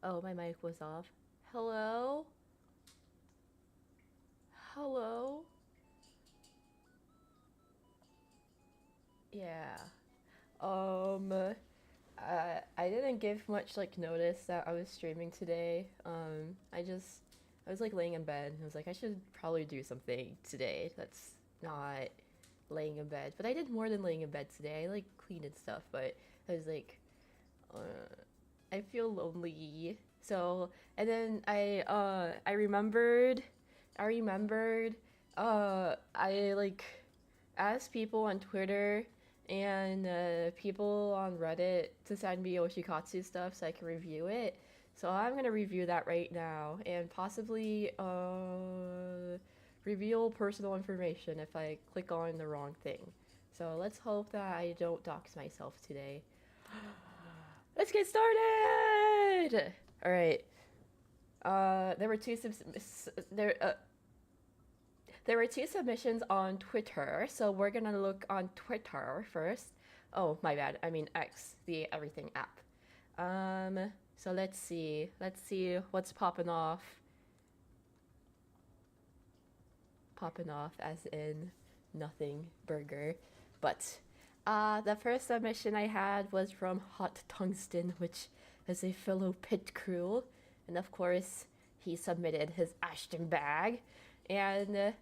Oh, my mic was off. Hello? Hello? Yeah. Um, I didn't give much like notice that I was streaming today. I was like laying in bed and I was like, I should probably do something today that's not laying in bed. But I did more than laying in bed today. I like cleaned and stuff, but I was like, uh, I feel lonely. So, and then I remembered, I like asked people on Twitter and people on Reddit to send me Oshikatsu stuff so I can review it. So I'm gonna review that right now and possibly reveal personal information if I click on the wrong thing. So let's hope that I don't dox myself today. Let's get started. All right. There were there were two submissions on Twitter, so we're gonna look on Twitter first. Oh, my bad. I mean X, the everything app. So let's see. Let's see what's popping off. Popping off as in nothing burger. But the first submission I had was from Hot Tungsten, which is a fellow pit crew. And of course, he submitted his Ashton bag. And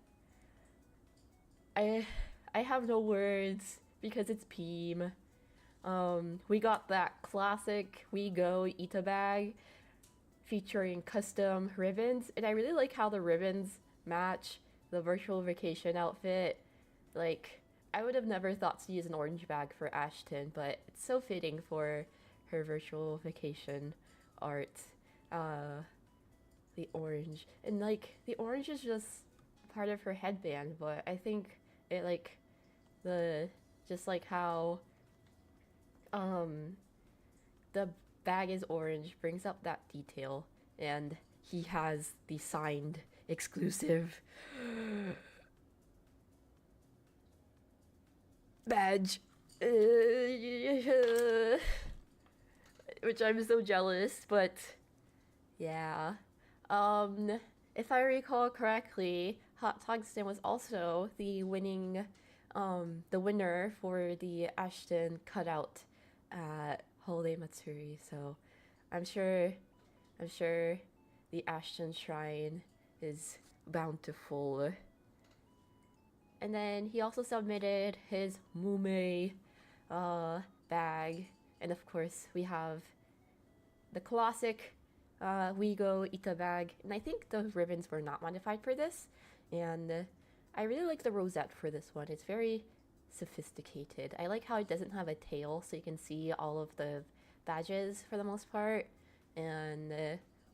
I I have no words because it's Peem. We got that classic We Go itabag featuring custom ribbons, and I really like how the ribbons match the virtual vacation outfit. Like, I would have never thought to use an orange bag for Ashton, but it's so fitting for her virtual vacation art. Uh, the orange. And, like, the orange is just part of her headband, but I think it, like, the, just like how, um, the bag is orange brings up that detail, and he has the signed exclusive badge. Which I'm so jealous, but yeah. Um, if I recall correctly, Hot Tungsten was also the winner for the Ashton cutout at Holiday Matsuri. So, I'm sure, I'm sure, the Ashton Shrine is bountiful. And then he also submitted his Mume bag, and of course we have the classic We Go itabags, and I think the ribbons were not modified for this. And I really like the rosette for this one. It's very sophisticated. I like how it doesn't have a tail, so you can see all of the badges for the most part. And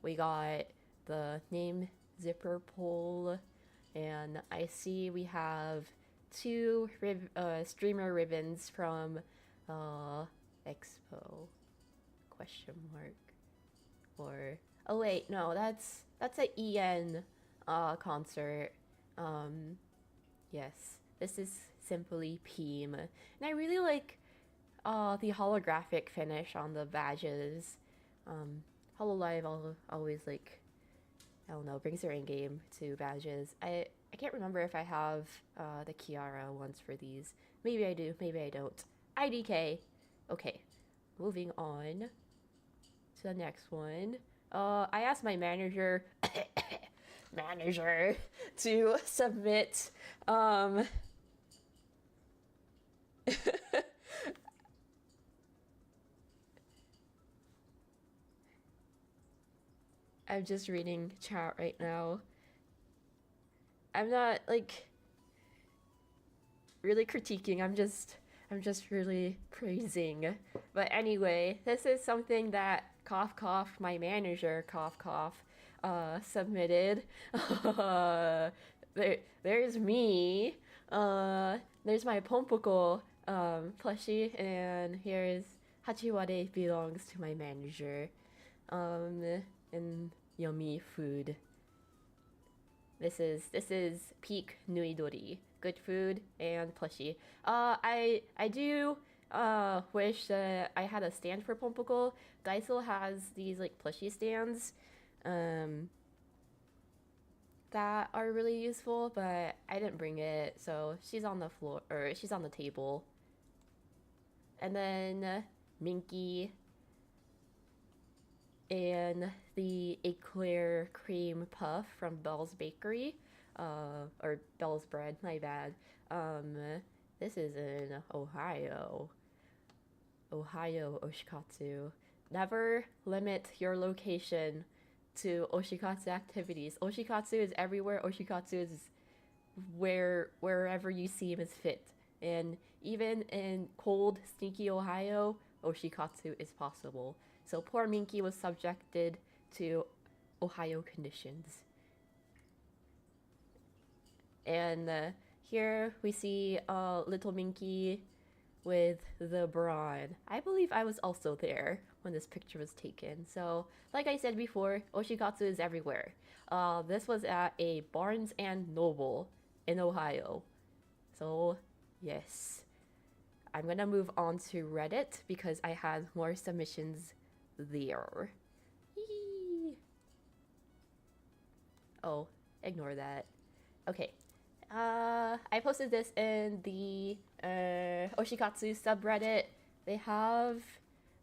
we got the name zipper pull, and I see we have two streamer ribbons from Expo question mark. Or oh wait, no, that's a EN concert. Yes, this is simply Peem, and I really like the holographic finish on the badges. Hololive always like, I don't know, brings their in game to badges. I can't remember if I have the Kiara ones for these. Maybe I do, maybe I don't. IDK. Okay, moving on to the next one. I asked my manager manager to submit I'm just reading chat right now. I'm not like really critiquing. I'm just really praising. But anyway, this is something that cough cough my manager cough cough submitted. There's me. There's my Pompoko plushie, and here's Hachiwade belongs to my manager. And yummy food. This is peak Nuidori. Good food and plushie. I do wish that I had a stand for Pompoco. Daiso has these like plushie stands, um, that are really useful, but I didn't bring it, so she's on the floor or she's on the table. And then Minky and the eclair cream puff from Bell's Bakery, or Bell's Bread. My bad. Um, this is in Ohio. Ohio Oshikatsu. Never limit your location to Oshikatsu activities. Oshikatsu is everywhere. Oshikatsu is wherever you seem is fit. And even in cold, sneaky Ohio, Oshikatsu is possible. So poor Minky was subjected to Ohio conditions. And here we see little Minky with the brawn. I believe I was also there when this picture was taken. So, like I said before, Oshikatsu is everywhere. This was at a Barnes and Noble in Ohio. So, yes. I'm gonna move on to Reddit because I had more submissions there. Yee. Oh, ignore that. Okay. I posted this in the Oshikatsu subreddit. They have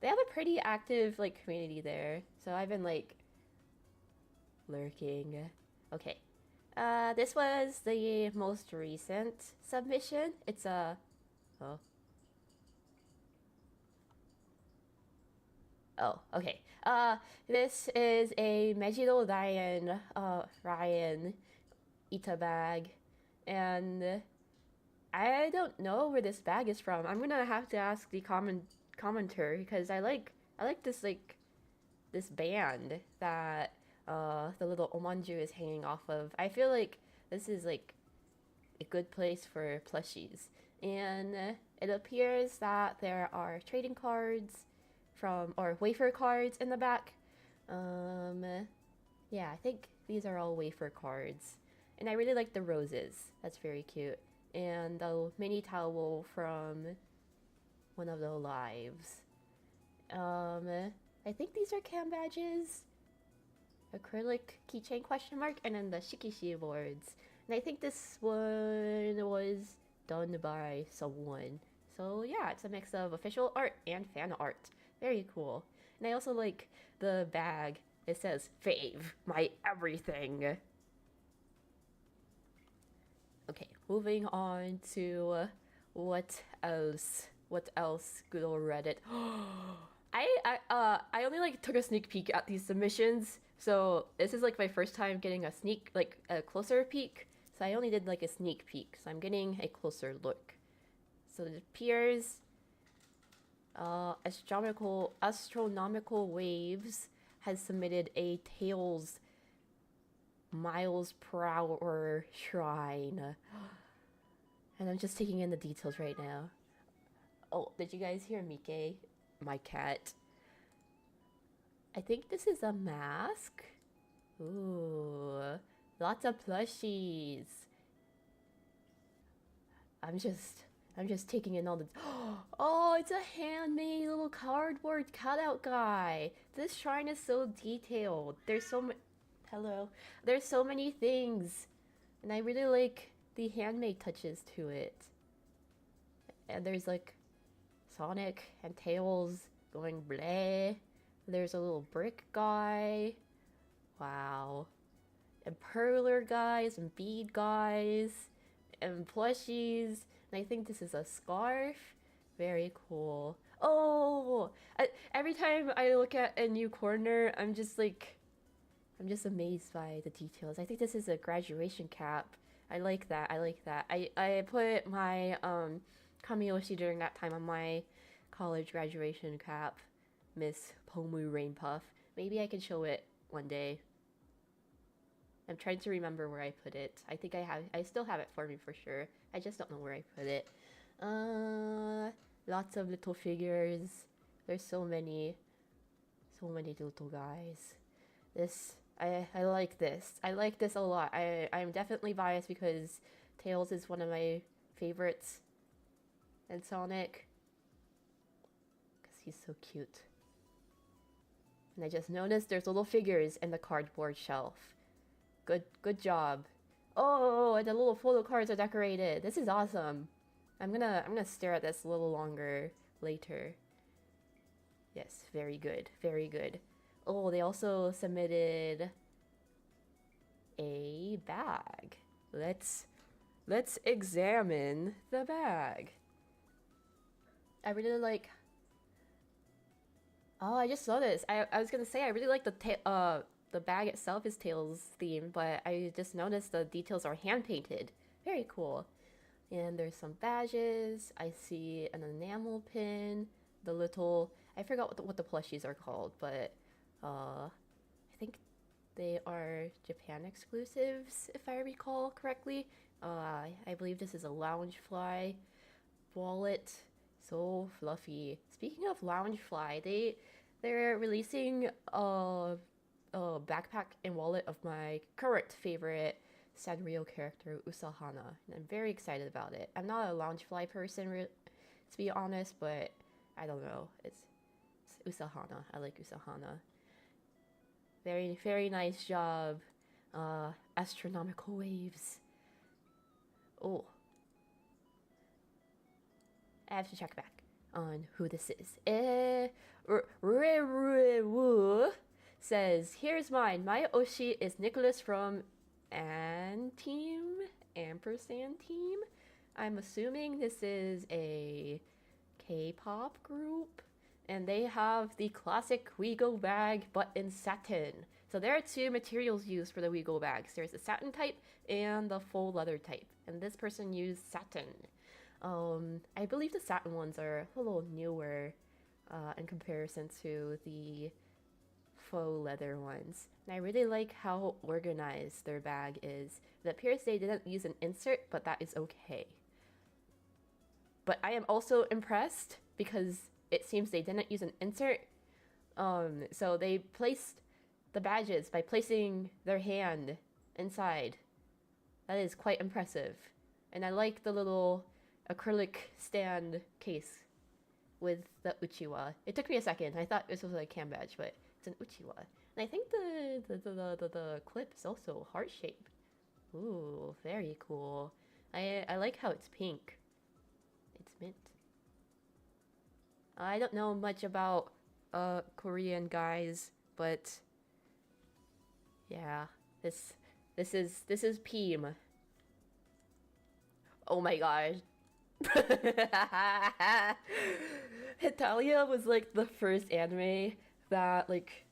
a pretty active like community there. So I've been like lurking. Okay. This was the most recent submission. It's a oh. Oh, okay. This is a Mejiro Ryan itabag, and I don't know where this bag is from. I'm gonna have to ask the commenter because I like this band that the little omanju is hanging off of. I feel like this is like a good place for plushies, and it appears that there are trading cards from or wafer cards in the back. Um, yeah, I think these are all wafer cards. And I really like the roses. That's very cute. And the mini towel from one of the lives. I think these are cam badges. Acrylic keychain question mark, and then the shikishi boards. And I think this one was done by someone. So yeah, it's a mix of official art and fan art. Very cool. And I also like the bag. It says fave, my everything. Okay, moving on to what else? What else? Good old Reddit. I only like took a sneak peek at these submissions, so this is like my first time getting a closer peek. So I only did like a sneak peek, so I'm getting a closer look. So it appears astronomical waves has submitted a Tails miles per hour shrine. And I'm just taking in the details right now. Oh, did you guys hear Mike? My cat. I think this is a mask. Ooh, lots of plushies. I'm just taking in all the. Oh, it's a handmade little cardboard cutout guy. This shrine is so detailed. There's so many. Hello. There's so many things, and I really like the handmade touches to it. And there's like Sonic and Tails going bleh. There's a little brick guy. Wow. And perler guys and bead guys and plushies. And I think this is a scarf. Very cool. Oh, every time I look at a new corner, I'm just amazed by the details. I think this is a graduation cap. I like that. I like that. I put my Kamiyoshi during that time on my college graduation cap, Miss Pomu Rain Puff. Maybe I can show it one day. I'm trying to remember where I put it. I think I still have it for me for sure. I just don't know where I put it. Lots of little figures. There's so many little guys. I like this. I like this a lot. I'm definitely biased because Tails is one of my favorites. And Sonic. He's so cute. And I just noticed there's little figures in the cardboard shelf. Good job. Oh, and the little photo cards are decorated. This is awesome. I'm gonna stare at this a little longer later. Yes, very good, very good. Oh, they also submitted a bag. Let's examine the bag. I really like. Oh, I just saw this. I was gonna say I really like the bag itself is Tails theme, but I just noticed the details are hand painted. Very cool. And there's some badges. I see an enamel pin. The little I forgot what the plushies are called, but I think they are Japan exclusives if I recall correctly. I believe this is a Loungefly wallet. So fluffy. Speaking of Loungefly, they're releasing a backpack and wallet of my current favorite Sanrio character, Usahana, and I'm very excited about it. I'm not a Loungefly person, to be honest, but I don't know. It's Usahana. I like Usahana. Very, very nice job. Astronomical waves. Oh. I have to check back on who this is. Rerewu says, here's mine. My Oshi is Nicholas from Team Ampersand Team. I'm assuming this is a K-pop group, and they have the classic Wigo bag, but in satin. So there are two materials used for the Wigo bags. There's the satin type and the faux leather type, and this person used satin. I believe the satin ones are a little newer in comparison to the faux leather ones. And I really like how organized their bag is. It appears they didn't use an insert, but that is okay. But I am also impressed because it seems they didn't use an insert. So they placed the badges by placing their hand inside. That is quite impressive. And I like the little acrylic stand case with the Uchiwa. It took me a second. I thought this was a cam badge, but it's an Uchiwa. And I think the clip is also heart shaped. Ooh, very cool. I like how it's pink. It's mint. I don't know much about Korean guys, but yeah, this is Peem. Oh my gosh. Hetalia was like the first anime that like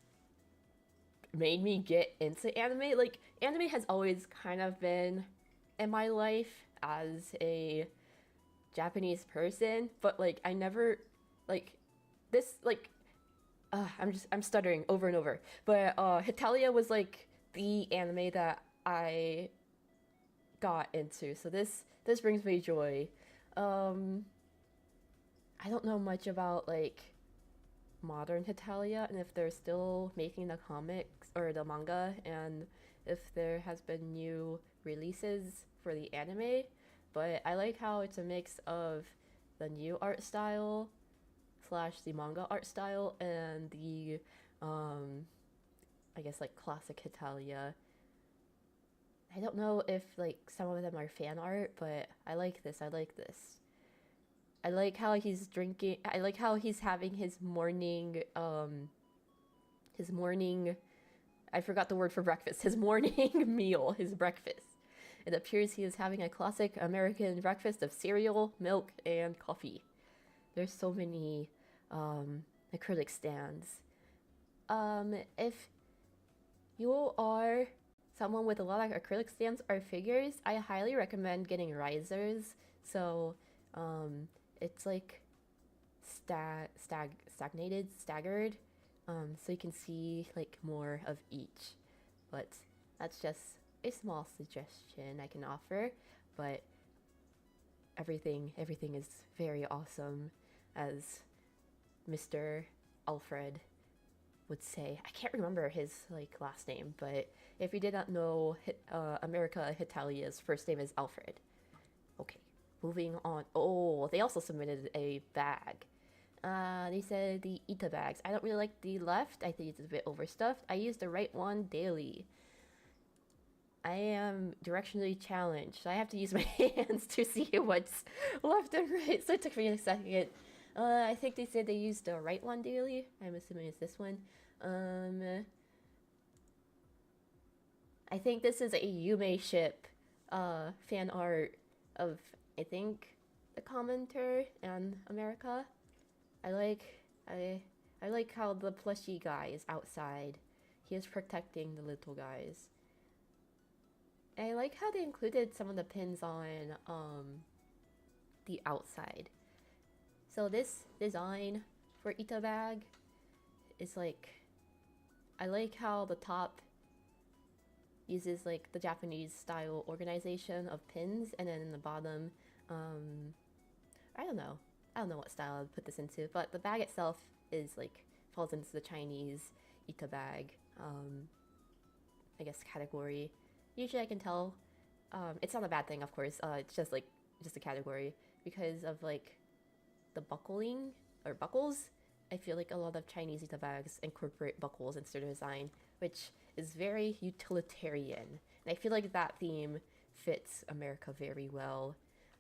made me get into anime. Like anime has always kind of been in my life as a Japanese person, but like I never like this like I'm stuttering over and over. But Hetalia was like the anime that I got into. So this brings me joy. I don't know much about like modern Hetalia and if they're still making the comics or the manga and if there has been new releases for the anime, but I like how it's a mix of the new art style slash the manga art style and the I guess like classic Hetalia. I don't know if like some of them are fan art, but I like this. I like this. I like how he's drinking. I like how he's having his morning. I forgot the word for breakfast. His morning meal. His breakfast. It appears he is having a classic American breakfast of cereal, milk, and coffee. There's so many acrylic stands. If you are someone with a lot of acrylic stands or figures, I highly recommend getting risers. So it's like staggered, so you can see like more of each. But that's just a small suggestion I can offer. But everything is very awesome, as Mr. Alfred would say. I can't remember his like last name, but if you did not know, America Hitalia's first name is Alfred. Okay, moving on. Oh, they also submitted a bag. They said the itabags. I don't really like the left. I think it's a bit overstuffed. I use the right one daily. I am directionally challenged. So I have to use my hands to see what's left and right. So it took me a second. I think they said they used the right one daily. I'm assuming it's this one. I think this is a Yume ship fan art of, I think, the commenter and America. I like how the plushy guy is outside. He is protecting the little guys. I like how they included some of the pins on the outside. So this design for Itabag is like, I like how the top uses like the Japanese style organization of pins, and then in the bottom, I don't know what style I'd put this into, but the bag itself is like falls into the Chinese Itabag, I guess category. Usually I can tell, it's not a bad thing, of course. It's just like just a category because of like the buckling or buckles. I feel like a lot of Chinese itabags incorporate buckles into their design, which is very utilitarian. And I feel like that theme fits America very well.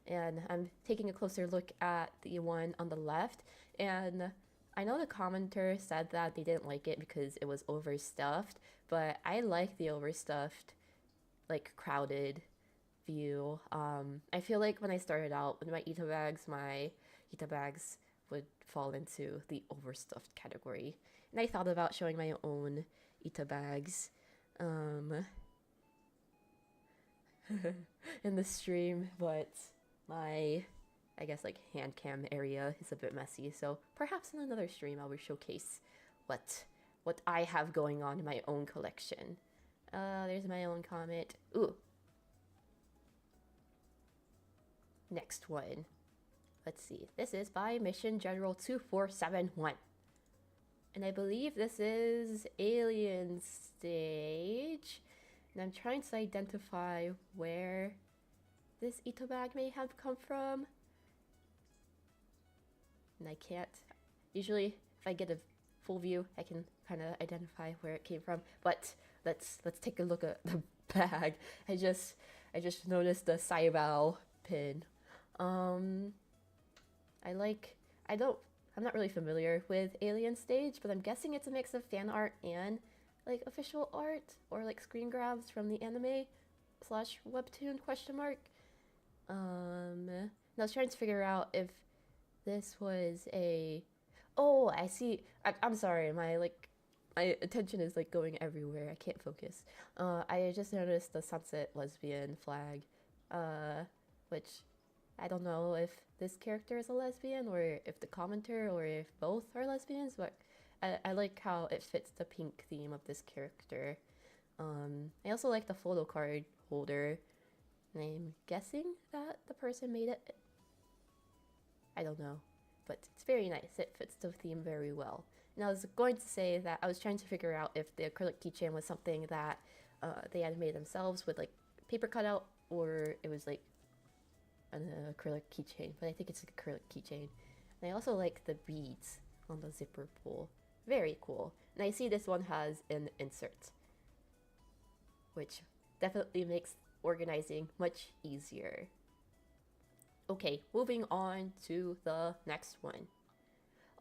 And I'm taking a closer look at the one on the left, and I know the commenter said that they didn't like it because it was overstuffed, but I like the overstuffed, like crowded view. I feel like when I started out with my itabags would fall into the overstuffed category. And I thought about showing my own itabags in the stream, but my, I guess, like hand cam area is a bit messy, so perhaps in another stream I will showcase what I have going on in my own collection. There's my own comment. Ooh. Next one. Let's see. This is by Mission General 2471. And I believe this is Alien Stage. And I'm trying to identify where this itabag may have come from. And I can't. Usually, if I get a full view, I can kind of identify where it came from. But let's take a look at the bag. I just noticed the Saibao pin. I'm not really familiar with Alien Stage, but I'm guessing it's a mix of fan art and like official art or like screen grabs from the anime slash webtoon question mark. And I was trying to figure out if this was a, oh, I see. I'm sorry, my attention is like going everywhere. I can't focus. I just noticed the sunset lesbian flag, which I don't know if this character is a lesbian or if the commenter or if both are lesbians, but I like how it fits the pink theme of this character. I also like the photo card holder, and I'm guessing that the person made it. I don't know, but it's very nice. It fits the theme very well. And I was going to say that I was trying to figure out if the acrylic keychain was something that they had made themselves with like paper cutout, or it was like an acrylic keychain, but I think it's an acrylic keychain. And I also like the beads on the zipper pull. Very cool. And I see this one has an insert, which definitely makes organizing much easier. Okay, moving on to the next one.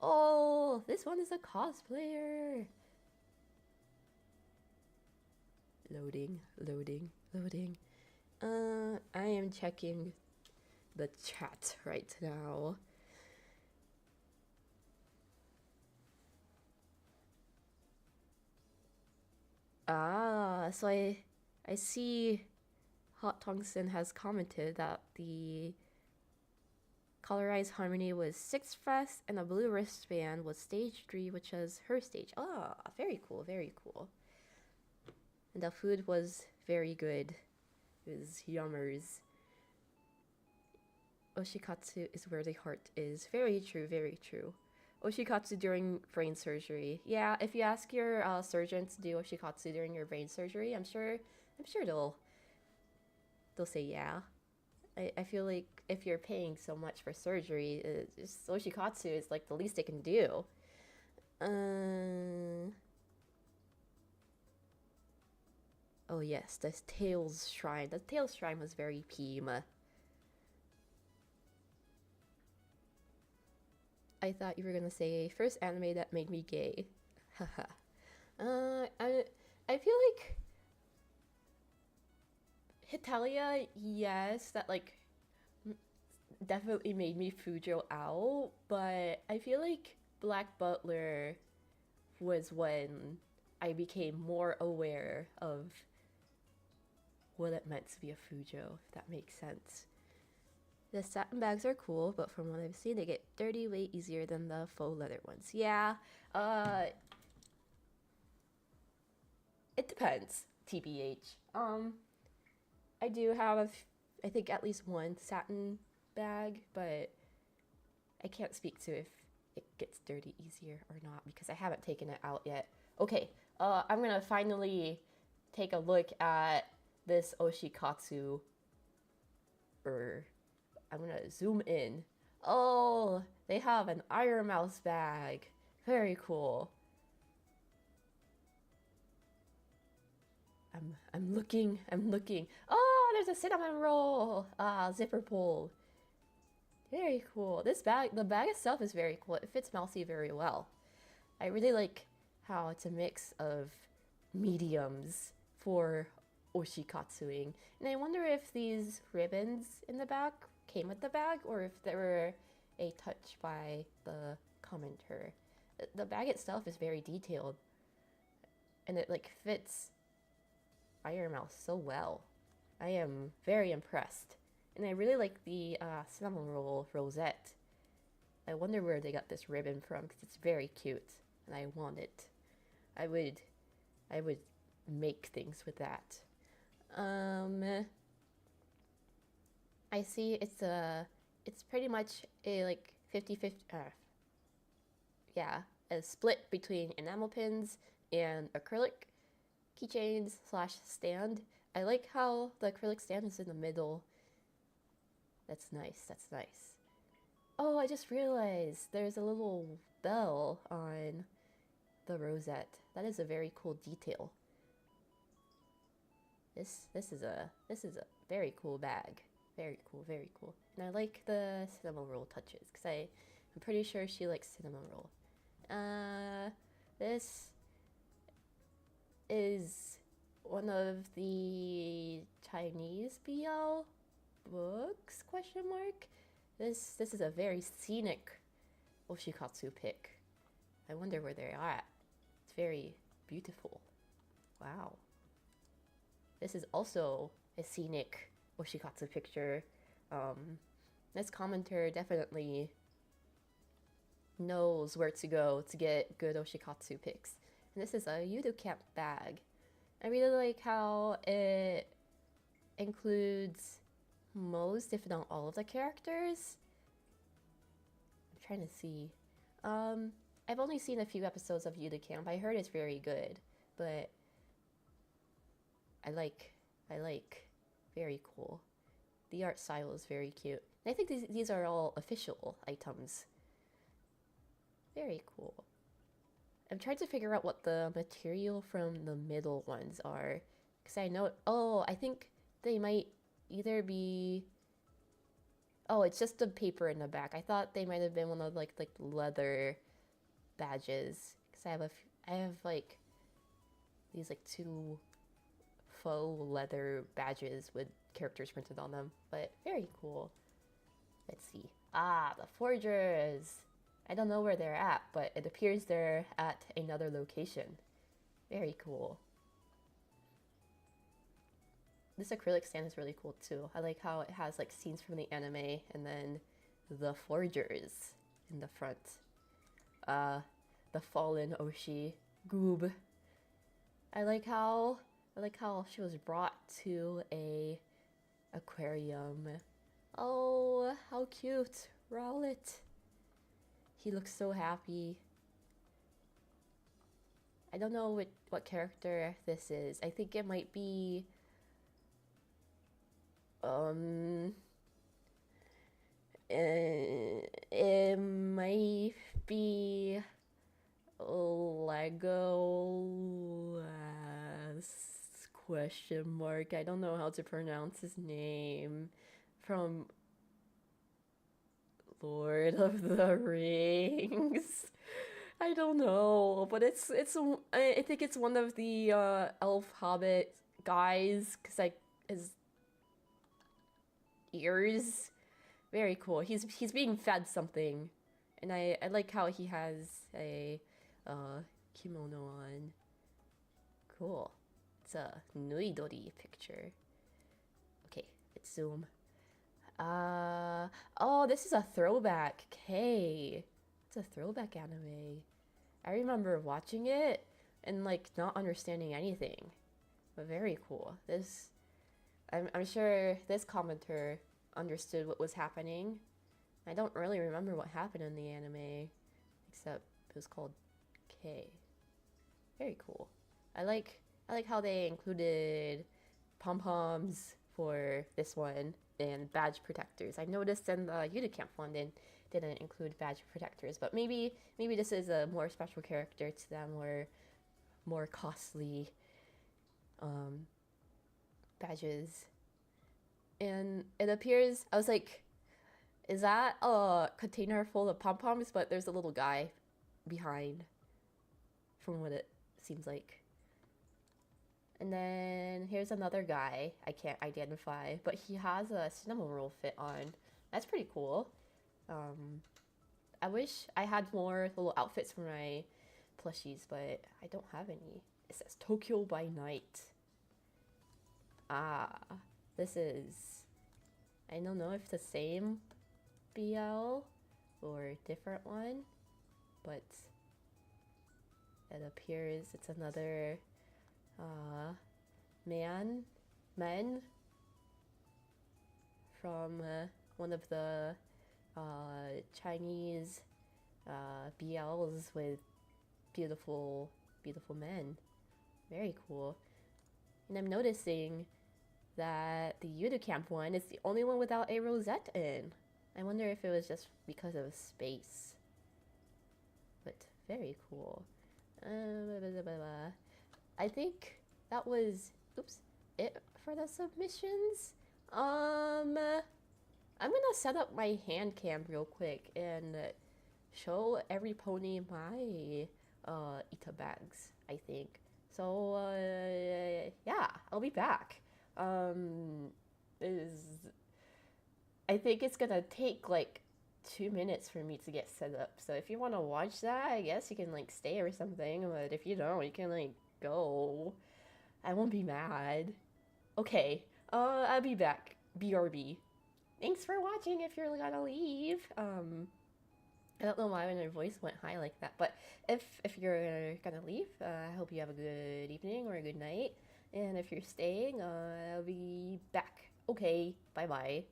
Oh, this one is a cosplayer. Loading. I am checking the chat right now. So I see Hot Tungsten has commented that the Colorized Harmony was 6th Fest and the blue wristband was stage 3, which was her stage. Ah, very cool, very cool. And the food was very good. It was yummers. Oshikatsu is where the heart is. Very true, very true. Oshikatsu during brain surgery. Yeah, if you ask your surgeon to do oshikatsu during your brain surgery, I'm sure they'll say yeah. I feel like if you're paying so much for surgery, just Oshikatsu is like the least they can do. Uh, oh yes, the Tails Shrine. The Tails Shrine was very Pima. I thought you were gonna say first anime that made me gay. Haha. I feel like Hitalia, yes, that like definitely made me Fujo out, but I feel like Black Butler was when I became more aware of what it meant to be a Fujo, if that makes sense. The satin bags are cool, but from what I've seen, they get dirty way easier than the faux leather ones. Yeah, uh, it depends, TBH. I do have, I think, at least one satin bag, but I can't speak to if it gets dirty easier or not because I haven't taken it out yet. Okay, I'm gonna finally take a look at this Oshikatsu. I'm gonna zoom in. Oh, they have an Iron Mouse bag. Very cool. I'm looking. Oh, there's a cinnamon roll. Ah, zipper pull. Very cool. This bag, the bag itself is very cool. It fits Mousy very well. I really like how it's a mix of mediums for oshikatsuing. And I wonder if these ribbons in the back came with the bag or if they were a touch by the commenter. The bag itself is very detailed and it like fits Iron Mouse so well. I am very impressed. And I really like the cinnamon roll rosette. I wonder where they got this ribbon from because it's very cute and I want it. I would make things with that. I see it's pretty much a like 50-50 yeah, a split between enamel pins and acrylic keychains slash stand. I like how the acrylic stand is in the middle. That's nice, that's nice. Oh, I just realized there's a little bell on the rosette. That is a very cool detail. This is a very cool bag. Very cool, very cool. And I like the cinnamon roll touches because I'm pretty sure she likes cinnamon roll. This is one of the Chinese BL books? Question mark. This is a very scenic Oshikatsu pick. I wonder where they're at. It's very beautiful. Wow. This is also a scenic Oshikatsu picture. This commenter definitely knows where to go to get good Oshikatsu pics. And this is a Yudo Camp bag. I really like how it includes most, if not all, of the characters. I'm trying to see. I've only seen a few episodes of Yudo Camp. I heard it's very good, but I like very cool. The art style is very cute. And I think these are all official items. Very cool. I'm trying to figure out what the material from the middle ones are. Because I know, oh, I think they might either be, oh, it's just the paper in the back. I thought they might have been one of like leather badges. Because I have like these like two faux leather badges with characters printed on them. But very cool. Let's see. Ah, the forgers. I don't know where they're at, but it appears they're at another location. Very cool. This acrylic stand is really cool too. I like how it has like scenes from the anime and then the forgers in the front. The fallen Oshi Goob. I like how she was brought to a aquarium. Oh, how cute. Rowlet. He looks so happy. I don't know what character this is. I think it might be It might be Lego question mark. I don't know how to pronounce his name from Lord of the Rings. I don't know, but I think it's one of the elf hobbit guys cuz like his ears very cool. He's being fed something. And I like how he has a kimono on. Cool. It's a nuidori picture. Okay, let's zoom. Oh, this is a throwback. Okay. It's a throwback anime. I remember watching it and like not understanding anything. But very cool. I'm sure this commenter understood what was happening. I don't really remember what happened in the anime, except it was called K. Very cool. I like how they included pom poms for this one and badge protectors. I noticed in the Unicamp one they didn't include badge protectors, but maybe this is a more special character to them or more costly badges. And it appears I was like, is that a container full of pom poms? But there's a little guy behind, from what it seems like. And then here's another guy I can't identify, but he has a cinema roll fit on. That's pretty cool. I wish I had more little outfits for my plushies, but I don't have any. It says Tokyo by Night. Ah, this is. I don't know if the same BL or a different one, but it appears it's another men from one of the Chinese BLs with beautiful men. Very cool. And I'm noticing that the Unicamp one is the only one without a rosette in. I wonder if it was just because of space. But very cool. I think that was it for the submissions. I'm gonna set up my hand cam real quick and show every pony my itabags, I think. So yeah, I'll be back. Is I think it's gonna take like 2 minutes for me to get set up. So if you want to watch that, I guess you can like stay or something. But if you don't, you can like go. I won't be mad. Okay. I'll be back. BRB. Thanks for watching. If you're gonna leave, I don't know why my voice went high like that, but if you're gonna leave, I hope you have a good evening or a good night. And if you're staying, I'll be back. Okay. Bye bye.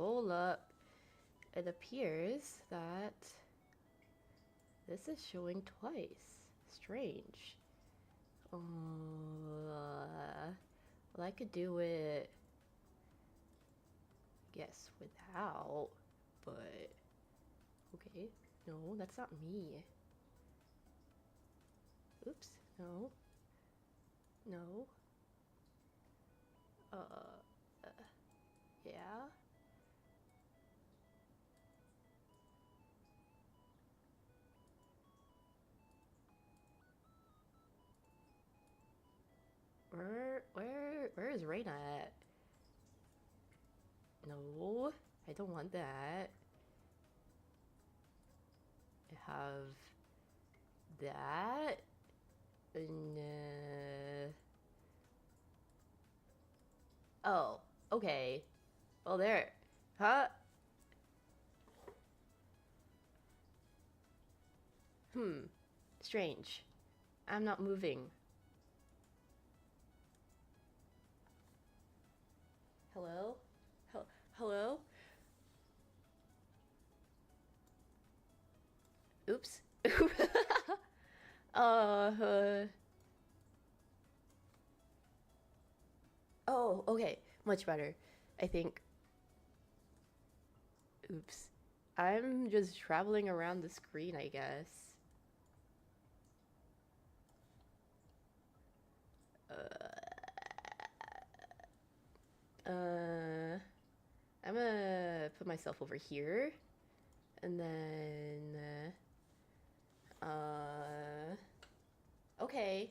hold up. It appears that this is showing twice. Strange. Well, I could do it, guess, without, but okay. No, that's not me. Oops, no. No. Yeah? Where is Reina at? No, I don't want that. I have that. And, oh, okay. Well, there. Huh? Strange. I'm not moving. Hello? Hello? Oops. uh, oh, okay. Much better. I think. Oops. I'm just traveling around the screen, I guess. I'm gonna put myself over here, and then, okay,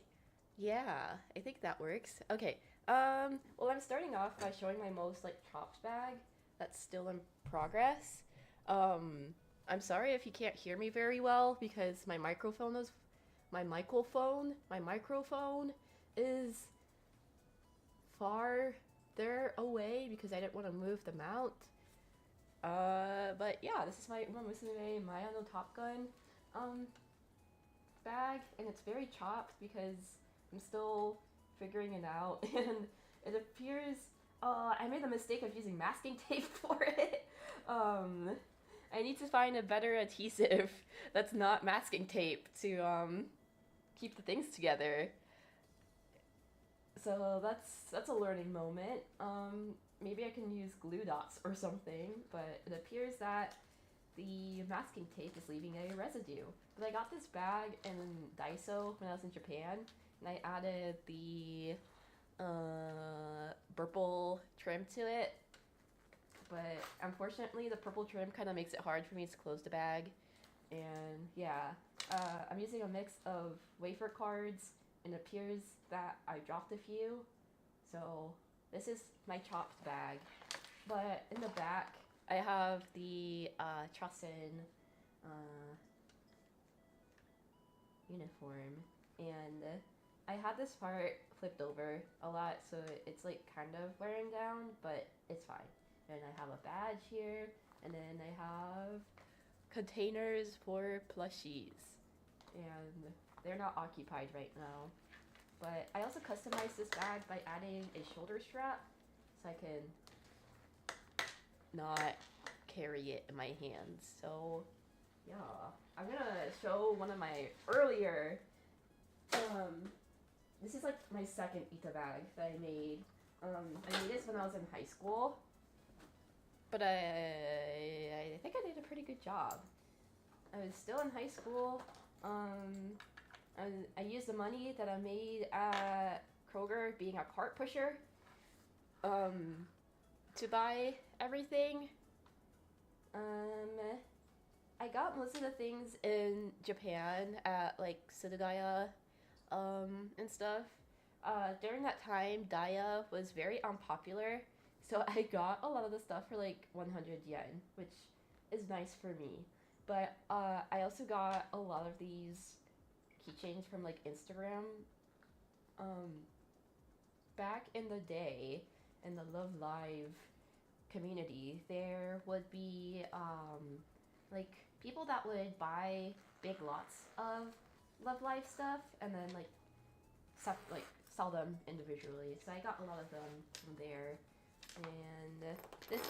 yeah, I think that works. Okay, well, I'm starting off by showing my most, like, chopped bag that's still in progress. I'm sorry if you can't hear me very well, because my microphone is farther away because I didn't want to move the mount. But yeah, this is my Musume Maya no Top Gun bag, and it's very chopped because I'm still figuring it out, and it appears I made the mistake of using masking tape for it. I need to find a better adhesive that's not masking tape to keep the things together. So that's a learning moment. Maybe I can use glue dots or something, but it appears that the masking tape is leaving a residue. But I got this bag in Daiso when I was in Japan, and I added the purple trim to it. But unfortunately, the purple trim kind of makes it hard for me to close the bag. And yeah, I'm using a mix of wafer cards, and it appears that I dropped a few. So this is my chopped bag. But in the back, I have the Chosen uniform, and I had this part flipped over a lot, so it's like kind of wearing down, but it's fine. And I have a badge here, and then I have containers for plushies, and they're not occupied right now. But I also customized this bag by adding a shoulder strap, so I can not carry it in my hands. So yeah, I'm gonna show one of my earlier, this is like my second itabag that I made. I made this when I was in high school, but I think I did a pretty good job. I was still in high school. I used the money that I made at Kroger being a cart pusher to buy everything. I got most of the things in Japan at like Surugaya and stuff. During that time, Daya was very unpopular, so I got a lot of the stuff for like 100 yen, which is nice for me. But I also got a lot of these keychains from like Instagram. Back in the day, in the Love Live community, there would be like people that would buy big lots of Love Live stuff and then like sell them individually. So I got a lot of them from there. And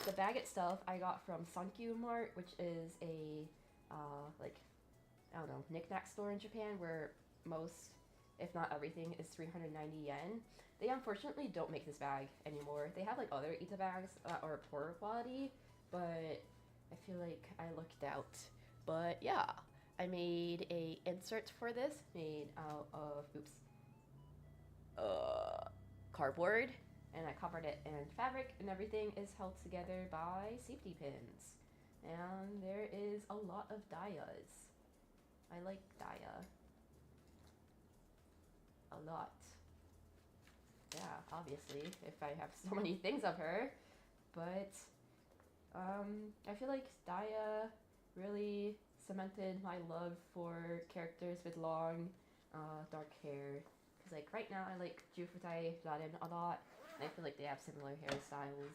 the bag itself I got from Sankyu Mart, which is a like, I don't know, knickknack store in Japan where most, if not everything, is 390 yen. They unfortunately don't make this bag anymore. They have like other itabags that are poorer quality, but I feel like I lucked out. But yeah, I made a insert for this made out of cardboard, and I covered it in fabric, and everything is held together by safety pins. And there is a lot of Daias. I like Daya a lot. Yeah, obviously, if I have so many things of her. But I feel like Daya really cemented my love for characters with long, dark hair. Because like right now I like Jufutai Raden a lot. And I feel like they have similar hairstyles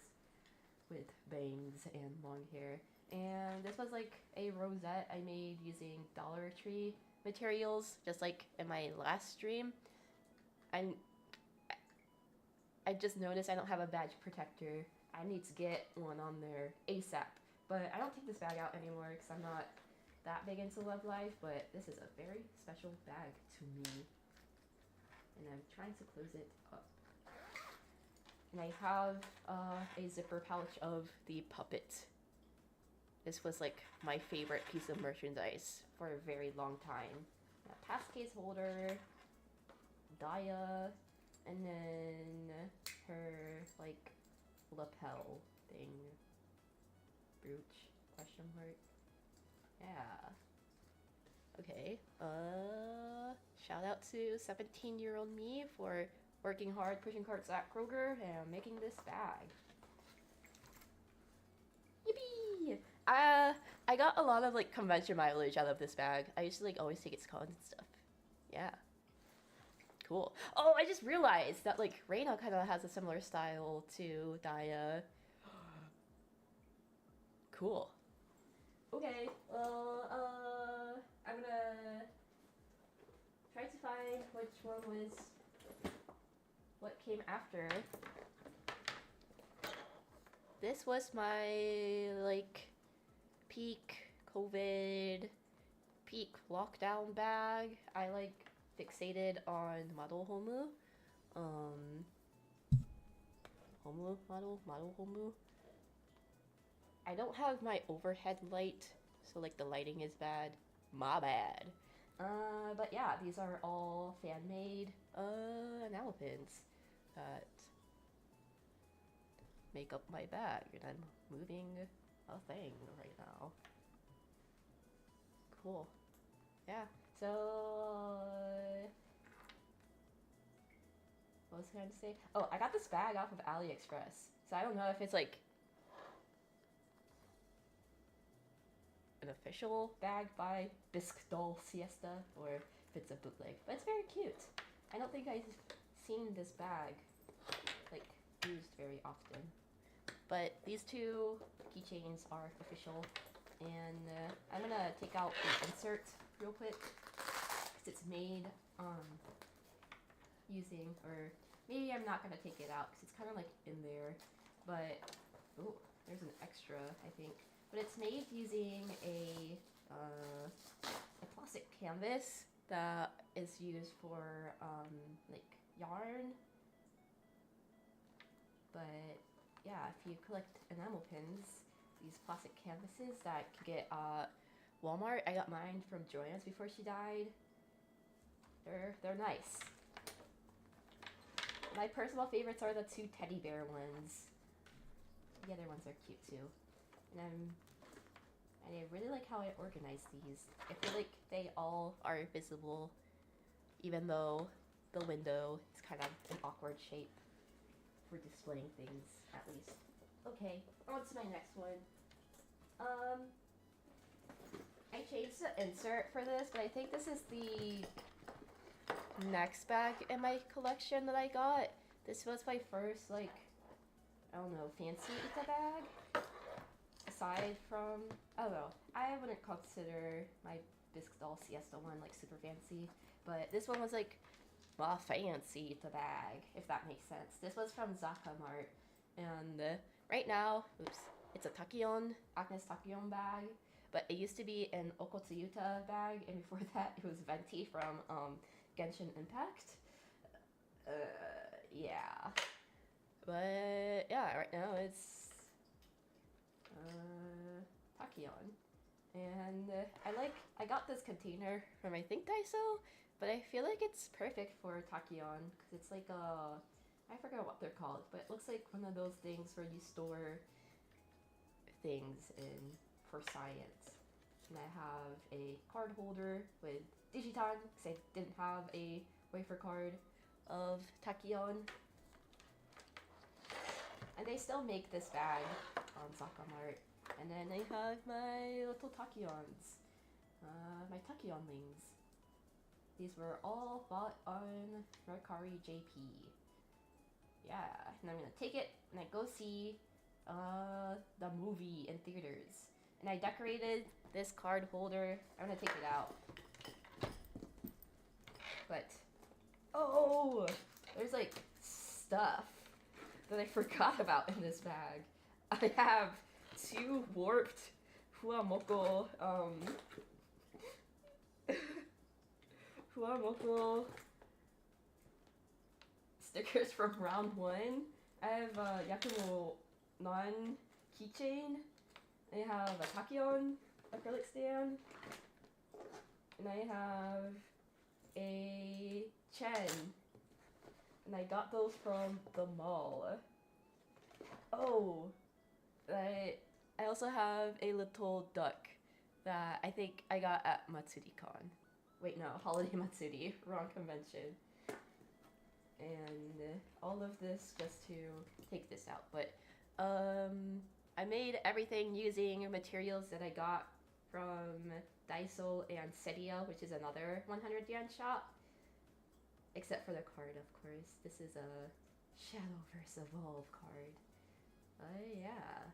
with bangs and long hair. And this was like a rosette I made using Dollar Tree materials, just like in my last stream. I just noticed I don't have a badge protector. I need to get one on there ASAP. But I don't take this bag out anymore because I'm not that big into Love Life, but this is a very special bag to me. And I'm trying to close it up. And I have a zipper pouch of the puppet. This was like my favorite piece of merchandise for a very long time. A pass case holder, Daya, and then her like lapel thing. Brooch, question mark. Yeah. Okay. Shout out to 17-year-old me for working hard, pushing carts at Kroger, and making this bag. Yippee! I got a lot of like convention mileage out of this bag. I used to like always take its cons and stuff. Yeah. Cool. Oh, I just realized that like Reina kind of has a similar style to Daya. Cool. Okay, well, I'm gonna try to find which one was what came after. This was my like peak COVID, peak lockdown bag. I like fixated on model Homu. Model Homu. I don't have my overhead light, so like the lighting is bad. My bad. But yeah, these are all fan-made enamel pins that make up my bag, and I'm moving a thing right now. Cool. Yeah, so what was I going to say? Oh, I got this bag off of AliExpress, so I don't know if it's like an official bag by Bisque Doll Siesta or if it's a bootleg, but it's very cute. I don't think I've seen this bag like used very often, but these two keychains are official, and I'm gonna take out the insert real quick because it's made using, or maybe I'm not gonna take it out because it's kind of like in there, but oh, there's an extra, I think. But it's made using a plastic canvas that is used for like yarn. But yeah, if you collect enamel pins, these plastic canvases that you can get at Walmart. I got mine from Joanne's before she died. They're nice. My personal favorites are the two teddy bear ones. The other ones are cute too. And I really like how I organized these. I feel like they all are visible, even though the window is kind of an awkward shape for displaying things, at least. Okay, on to my next one. I changed the insert for this, but I think this is the next bag in my collection that I got. This was my first, like, I don't know, fancy Ita bag. Aside from, I don't know, I wouldn't consider my Bisque Doll Siesta one like super fancy, but this one was like my fancy Ita bag, if that makes sense. This was from Zaka Mart, And right now, oops, it's a Takion, Agnes Takion bag, but it used to be an Okotsuyuta bag, and before that it was Venti from Genshin Impact. Yeah. But yeah, right now it's Takion. And I got this container from I think Daiso, but I feel like it's perfect for Takion because it's like I forgot what they're called, but it looks like one of those things where you store things in for science. And I have a card holder with Digitan because I didn't have a wafer card of Takion. And they still make this bag on Sakamart. And then I have my little Takions. My Takionlings. These were all bought on Mercari JP. Yeah, and I'm gonna take it and I go see the movie in theaters. And I decorated this card holder. I'm gonna take it out. But, oh, there's like stuff that I forgot about in this bag. I have 2 warped Huamoko, Huamoko stickers from round 1. I have Yakumo non keychain. I have a Takion acrylic stand. And I have a Chen. And I got those from the mall. Oh, I also have a little duck that I think I got at MatsuriCon. Wait, no, Holiday Matsuri, wrong convention. And all of this just to take this out. But I made everything using materials that I got from Daiso and Seria, which is another 100 yen shop. Except for the card, of course. This is a Shadowverse Evolve card. Yeah.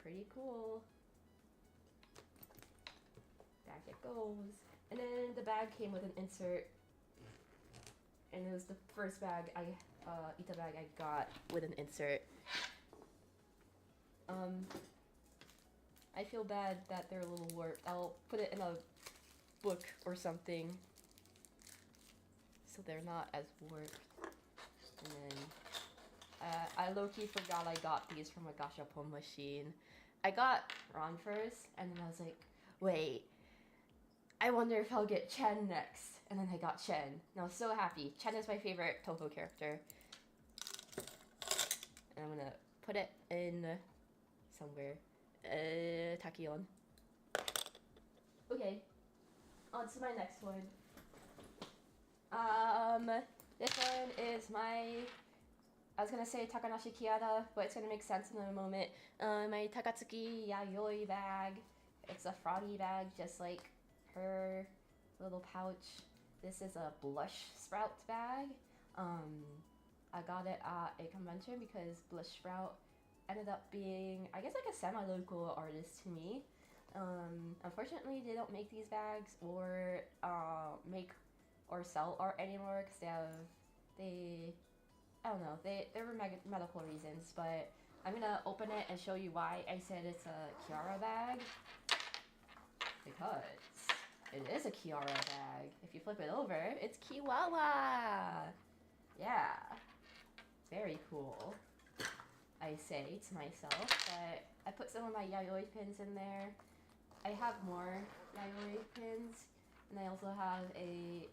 Pretty cool. Back it goes. And then the bag came with an insert. And it was the first bag itabag I got with an insert. I feel bad that they're a little warped. I'll put it in a book or something so they're not as warped. And then I low-key forgot I got these from a gashapon machine. I got Ron first, and then I was like, wait, I wonder if I'll get Chen next. And then I got Chen, and I was so happy. Chen is my favorite Toho character. And I'm gonna put it in somewhere. Takion. Okay, on to my next one. This one is I was gonna say Takanashi Kiada, but it's gonna make sense in a moment. My Takatsuki Yayoi bag. It's a froggy bag, just like her little pouch. This is a blush sprout bag. I got it at a convention because Blush Sprout ended up being, I guess, like a semi-local artist to me. Unfortunately, they don't make these bags or make or sell art anymore because I don't know, there were medical reasons, but I'm gonna open it and show you why I said it's a Kiara bag. Because it is a Kiara bag. If you flip it over, it's Kiwawa! Yeah. Very cool, I say to myself, but I put some of my Yayoi pins in there. I have more Yayoi pins, and I also have a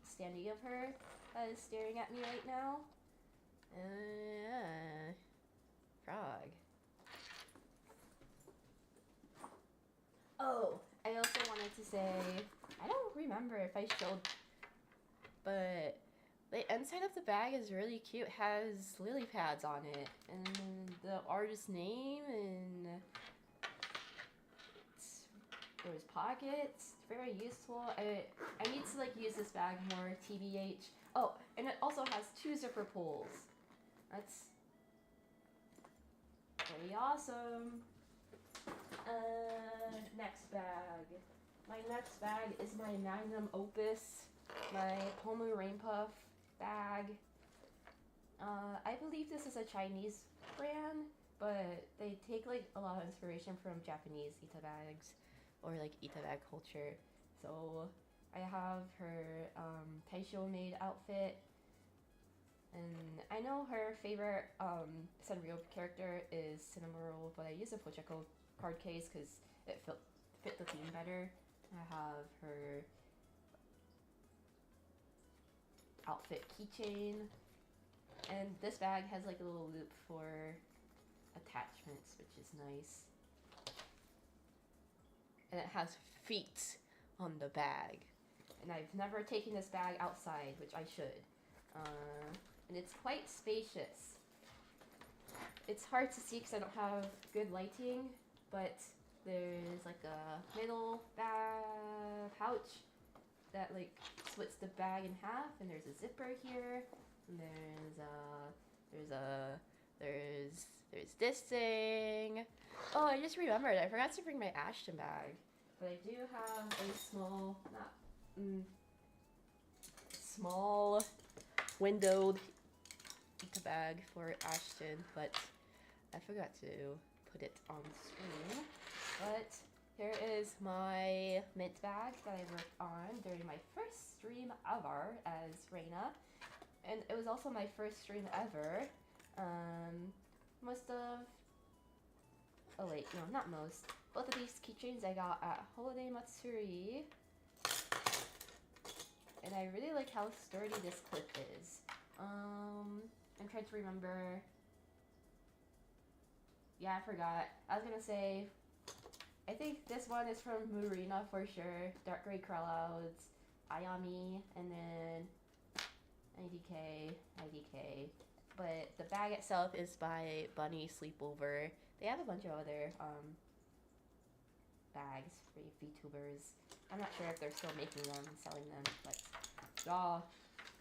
standee of her that is staring at me right now. Frog. Oh, I also wanted to say, I don't remember if I showed, but the inside of the bag is really cute. It has lily pads on it, and the artist's name, and there's pockets. Very useful. I need to like use this bag more, TBH. Oh, and it also has 2 zipper pulls. That's pretty awesome. Next bag. My next bag is my magnum opus, my Pomu Rain Puff bag. I believe this is a Chinese brand, but they take like a lot of inspiration from Japanese itabags or like itabag culture. So I have her Taisho made outfit, and I know her favorite Sanrio character is Cinnamoroll, but I use a Pochako card case because it fit the theme better. I have her outfit keychain, and this bag has like a little loop for attachments, which is nice. And it has feet on the bag. And I've never taken this bag outside, which I should. And it's quite spacious. It's hard to see because I don't have good lighting, but there's like a middle bag pouch that like splits the bag in half, and there's a zipper here, and there's this thing. Oh, I just remembered, I forgot to bring my Ashton bag, but I do have a small windowed Ika bag for Ashton, but I forgot to put it on screen. But here is my mint bag that I worked on during my first stream ever as Reina. And it was also my first stream ever. Oh wait, no, not most. Both of these keychains I got at Holiday Matsuri. And I really like how sturdy this clip is. I'm trying to remember. Yeah, I forgot. I was gonna say, I think this one is from Murina for sure. Dark Gray Clouds, Ayami, and then IDK. But the bag itself is by Bunny Sleepover. They have a bunch of other bags for VTubers. I'm not sure if they're still making them and selling them, but the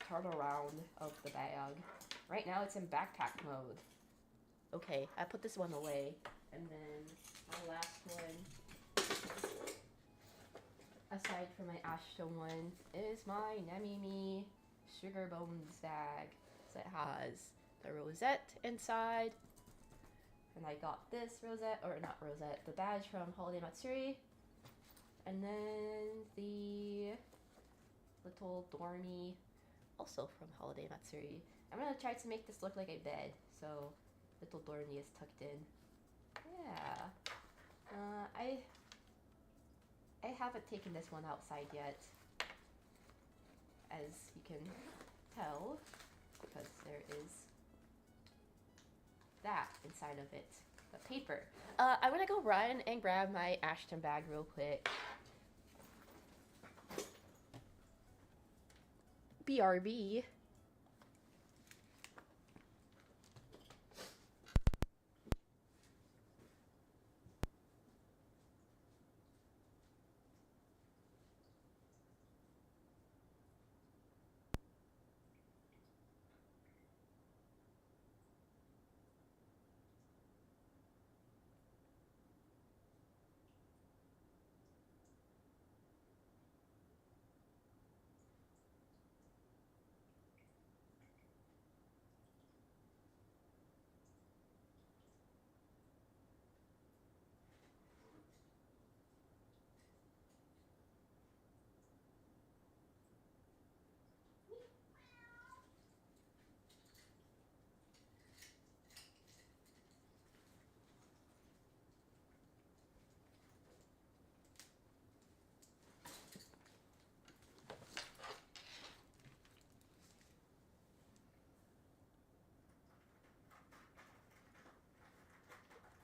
turnaround of the bag. Right now it's in backpack mode. Okay, I put this one away, and then my last one, aside from my Ashton one, is my Nemimi Sugar Bones bag. So it has the rosette inside, and I got this rosette, or not rosette, the badge from Holiday Matsuri, and then the little dormy also from Holiday Matsuri. I'm gonna try to make this look like a bed, so little dormy is tucked in. Yeah. I haven't taken this one outside yet, as you can tell, because there is that inside of it, the paper. I'm gonna go run and grab my Ashton bag real quick. BRB.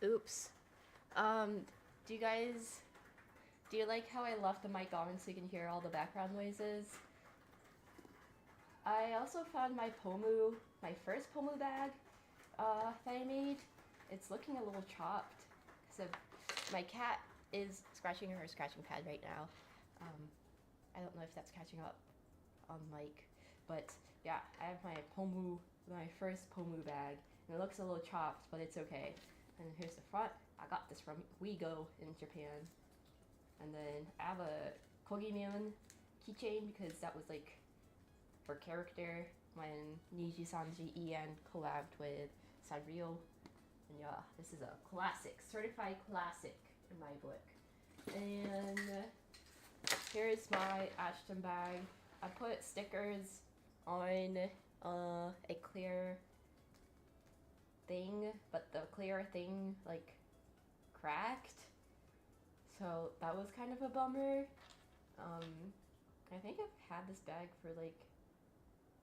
Oops. Do you like how I left the mic on so you can hear all the background noises? I also found my first Pomu bag that I made. It's looking a little chopped, because my cat is scratching her scratching pad right now. I don't know if that's catching up on mic, but yeah, I have my first Pomu bag, and it looks a little chopped, but it's okay. And here's the front. I got this from Wego in Japan. And then I have a Kogimyun keychain because that was like for character. when Niji Sanji Ian collabed with Sanrio. And yeah, this is a classic, certified classic in my book. And here's my Ashton bag. I put stickers on a clear thing, but the clear thing like cracked. So that was kind of a bummer. I think I've had this bag for like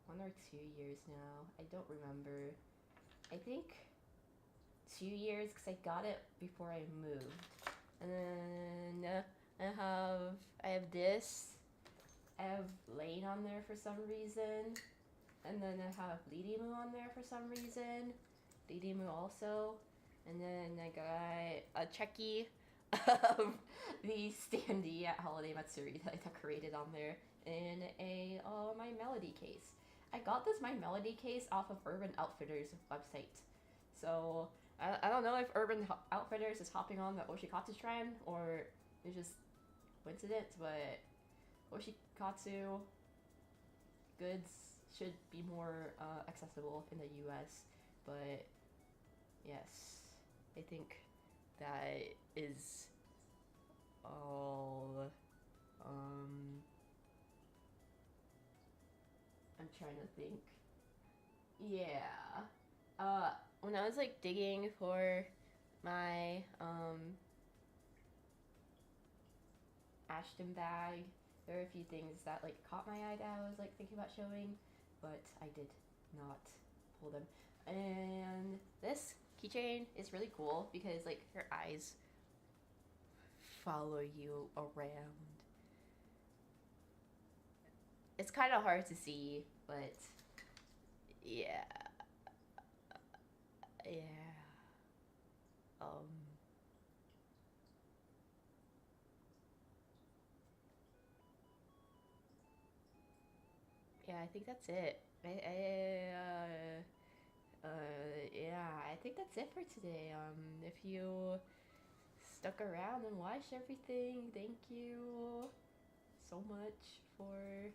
1 or 2 years now. I don't remember. I think 2 years because I got it before I moved. And then I have this. I have Lane on there for some reason. And then I have Lidimu on there for some reason. Lidimu also. And then I got a Chucky of the standee at Holiday Matsuri that I decorated on there in a My Melody case. I got this My Melody case off of Urban Outfitters website. So I don't know if Urban Outfitters is hopping on the Oshikatsu trend or it's just coincidence, but Oshikatsu goods should be more accessible in the US. But yes, I think that is all. I'm trying to think. Yeah. When I was like digging for my Ashton bag, there were a few things that like caught my eye that I was like thinking about showing, but I did not pull them. And this keychain is really cool because like your eyes follow you around. It's kind of hard to see, but yeah. Yeah. Yeah, I think that's it. Yeah, I think that's it for today. If you stuck around and watched everything, thank you so much for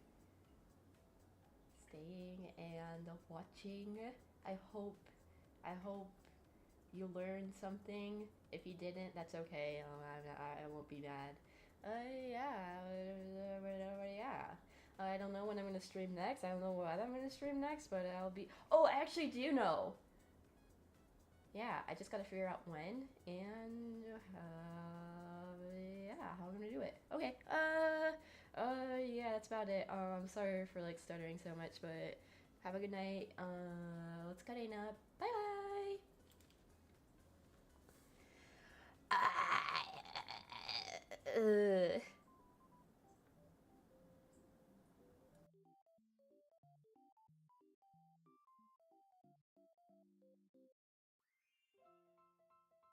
staying and watching. I hope, I hope you learned something. If you didn't, that's okay. I won't be mad. Yeah, yeah. I don't know when I'm gonna stream next. I don't know what I'm gonna stream next, but I'll be. Oh, I actually do know. Yeah, I just gotta figure out when and yeah, how I'm gonna do it. Okay. Yeah, that's about it. Sorry for like stuttering so much, but have a good night. Let's cut it up. Bye bye.